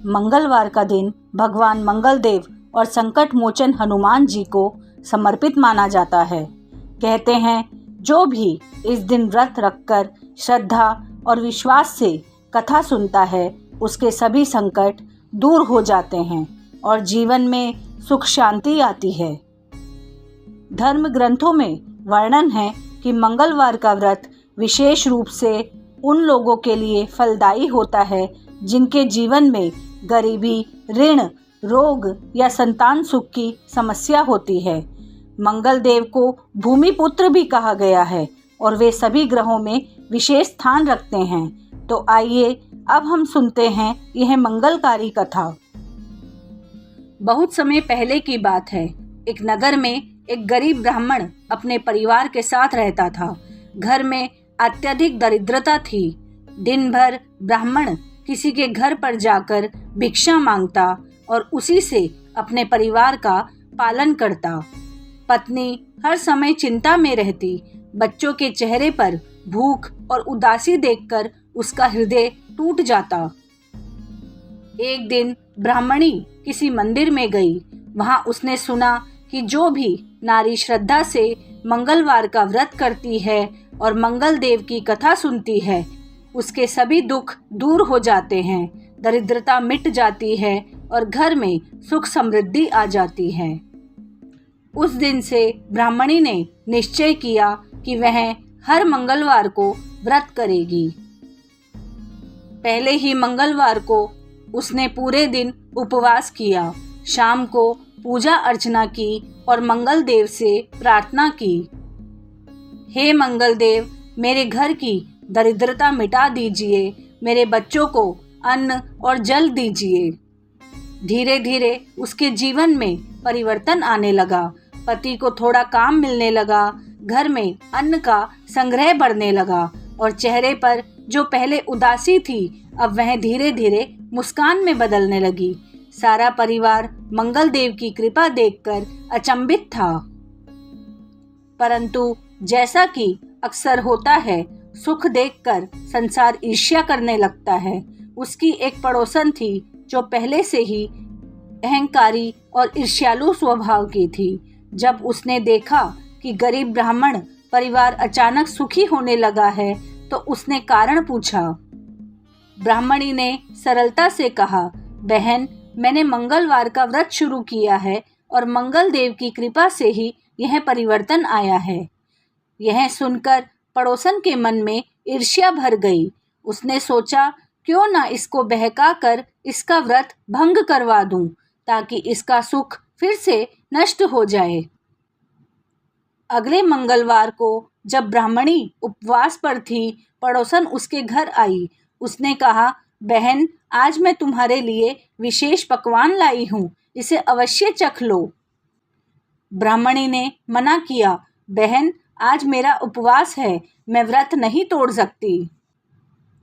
मंगलवार का दिन भगवान मंगलदेव और संकट मोचन हनुमान जी को समर्पित माना जाता है। कहते हैं जो भी इस दिन व्रत रखकर श्रद्धा और विश्वास से कथा सुनता है उसके सभी संकट दूर हो जाते हैं और जीवन में सुख शांति आती है। धर्म ग्रंथों में वर्णन है कि मंगलवार का व्रत विशेष रूप से उन लोगों के लिए फलदायी होता है जिनके जीवन में गरीबी, ऋण, रोग या संतान सुख की समस्या होती है। मंगलदेव को भूमि पुत्र भी कहा गया है और वे सभी ग्रहों में विशेष स्थान रखते हैं। तो आइए अब हम सुनते हैं यह मंगलकारी कथा। बहुत समय पहले की बात है। एक नगर में एक गरीब ब्राह्मण अपने परिवार के साथ रहता था। घर में अत्यधिक दरिद्रता थी। दिन भर ब्राह्मण किसी के घर पर जाकर भिक्षा मांगता और उसी से अपने परिवार का पालन करता। पत्नी हर समय चिंता में रहती। बच्चों के चेहरे पर भूख और उदासी देखकर उसका हृदय टूट जाता। एक दिन ब्राह्मणी किसी मंदिर में गई। वहां उसने सुना कि जो भी नारी श्रद्धा से मंगलवार का व्रत करती है और मंगल देव की कथा सुनती है उसके सभी दुख दूर हो जाते हैं, दरिद्रता मिट जाती है और घर में सुख समृद्धि आ जाती है। उस दिन से ब्राह्मणी ने निश्चय किया कि वह हर मंगलवार को व्रत करेगी। पहले ही मंगलवार को उसने पूरे दिन उपवास किया। शाम को पूजा अर्चना की और मंगल देव से प्रार्थना की, हे मंगल देव, मेरे घर की दरिद्रता मिटा दीजिए, मेरे बच्चों को अन्न और जल दीजिए। धीरे धीरे उसके जीवन में परिवर्तन आने लगा। पति को थोड़ा काम मिलने लगा, घर में अन्न का संग्रह बढ़ने लगा और चेहरे पर जो पहले उदासी थी अब वह धीरे धीरे मुस्कान में बदलने लगी। सारा परिवार मंगल देव की कृपा देखकर अचंभित था। परंतु जैसा कि अक्सर होता है, सुख देखकर संसार ईर्ष्या करने लगता है। उसकी एक पड़ोसन थी जो पहले से ही अहंकारी और ईर्ष्यालु स्वभाव की थी। जब उसने देखा कि गरीब ब्राह्मण परिवार अचानक सुखी होने लगा है तो उसने कारण पूछा। ब्राह्मणी ने सरलता से कहा, बहन, मैंने मंगलवार का व्रत शुरू किया है और मंगल देव की कृपा से ही यह परिवर्तन आया है। यह सुनकर पड़ोसन के मन में ईर्ष्या भर गई। उसने सोचा क्यों ना इसको बहका कर इसका व्रत भंग करवा दूं ताकि इसका सुख फिर से नष्ट हो जाए। अगले मंगलवार को जब ब्राह्मणी उपवास पर थी, पड़ोसन उसके घर आई। उसने कहा, बहन, आज मैं तुम्हारे लिए विशेष पकवान लाई हूँ, इसे अवश्य चख लो। ब्राह्मणी ने मना किया, बहन, आज मेरा उपवास है, मैं व्रत नहीं तोड़ सकती।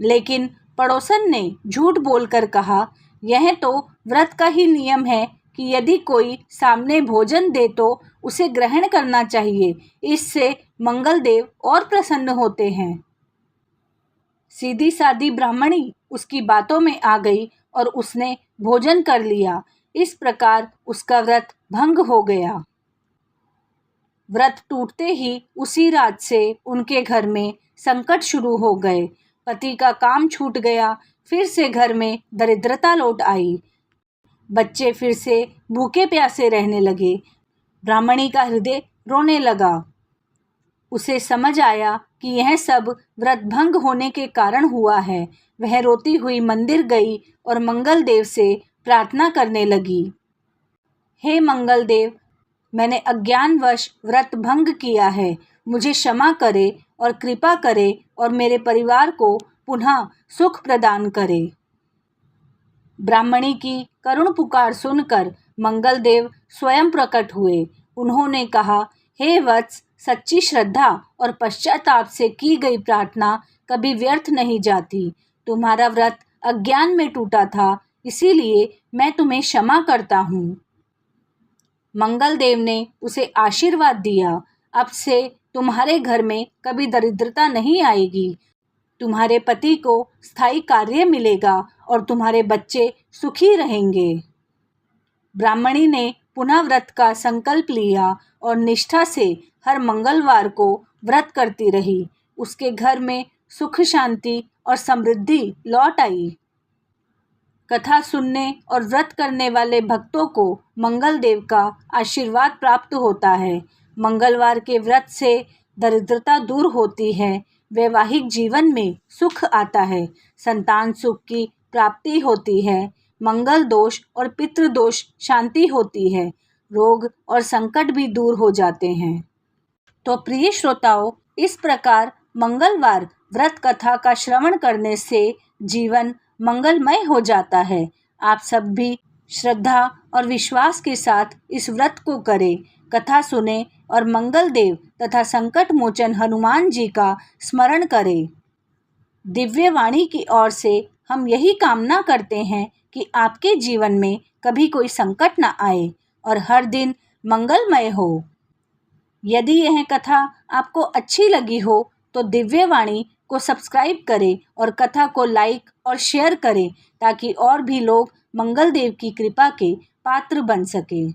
लेकिन पड़ोसन ने झूठ बोलकर कहा, यह तो व्रत का ही नियम है कि यदि कोई सामने भोजन दे तो उसे ग्रहण करना चाहिए, इससे मंगल देव और प्रसन्न होते हैं। सीधी सादी ब्राह्मणी उसकी बातों में आ गई और उसने भोजन कर लिया। इस प्रकार उसका व्रत भंग हो गया। व्रत टूटते ही उसी रात से उनके घर में संकट शुरू हो गए। पति का काम छूट गया, फिर से घर में दरिद्रता लौट आई। बच्चे फिर से भूखे प्यासे रहने लगे। ब्राह्मणी का हृदय रोने लगा। उसे समझ आया कि यह सब व्रत भंग होने के कारण हुआ है। वह रोती हुई मंदिर गई और मंगल देव से प्रार्थना करने लगी, हे मंगल देव, मैंने अज्ञानवश व्रत भंग किया है, मुझे क्षमा करे और कृपा करे और मेरे परिवार को पुनः सुख प्रदान करे। ब्राह्मणी की करुण पुकार सुनकर मंगल देव स्वयं प्रकट हुए। उन्होंने कहा, हे वत्स, सच्ची श्रद्धा और पश्चाताप से की गई प्रार्थना कभी व्यर्थ नहीं जाती। तुम्हारा व्रत अज्ञान में टूटा था, इसीलिए मैं तुम्हें क्षमा करता हूँ। मंगल देव ने उसे आशीर्वाद दिया, अब से तुम्हारे घर में कभी दरिद्रता नहीं आएगी। तुम्हारे पति को स्थायी कार्य मिलेगा और तुम्हारे बच्चे सुखी रहेंगे। ब्राह्मणी ने पुनः व्रत का संकल्प लिया और निष्ठा से हर मंगलवार को व्रत करती रही। उसके घर में सुख शांति और समृद्धि लौट आई। कथा सुनने और व्रत करने वाले भक्तों को मंगल देव का आशीर्वाद प्राप्त होता है। मंगलवार के व्रत से दरिद्रता दूर होती है, वैवाहिक जीवन में सुख आता है, संतान सुख की प्राप्ति होती है, मंगल दोष और पितृ दोष शांति होती है, रोग और संकट भी दूर हो जाते हैं। तो प्रिय श्रोताओं, इस प्रकार मंगलवार व्रत कथा का श्रवण करने से जीवन मंगलमय हो जाता है। आप सब भी श्रद्धा और विश्वास के साथ इस व्रत को करें, कथा सुने और मंगल देव तथा संकट मोचन हनुमान जी का स्मरण करें। दिव्य वाणी की ओर से हम यही कामना करते हैं कि आपके जीवन में कभी कोई संकट न आए और हर दिन मंगलमय हो। यदि यह कथा आपको अच्छी लगी हो तो दिव्य वाणी को सब्सक्राइब करें और कथा को लाइक और शेयर करें ताकि और भी लोग मंगल देव की कृपा के पात्र बन सकें।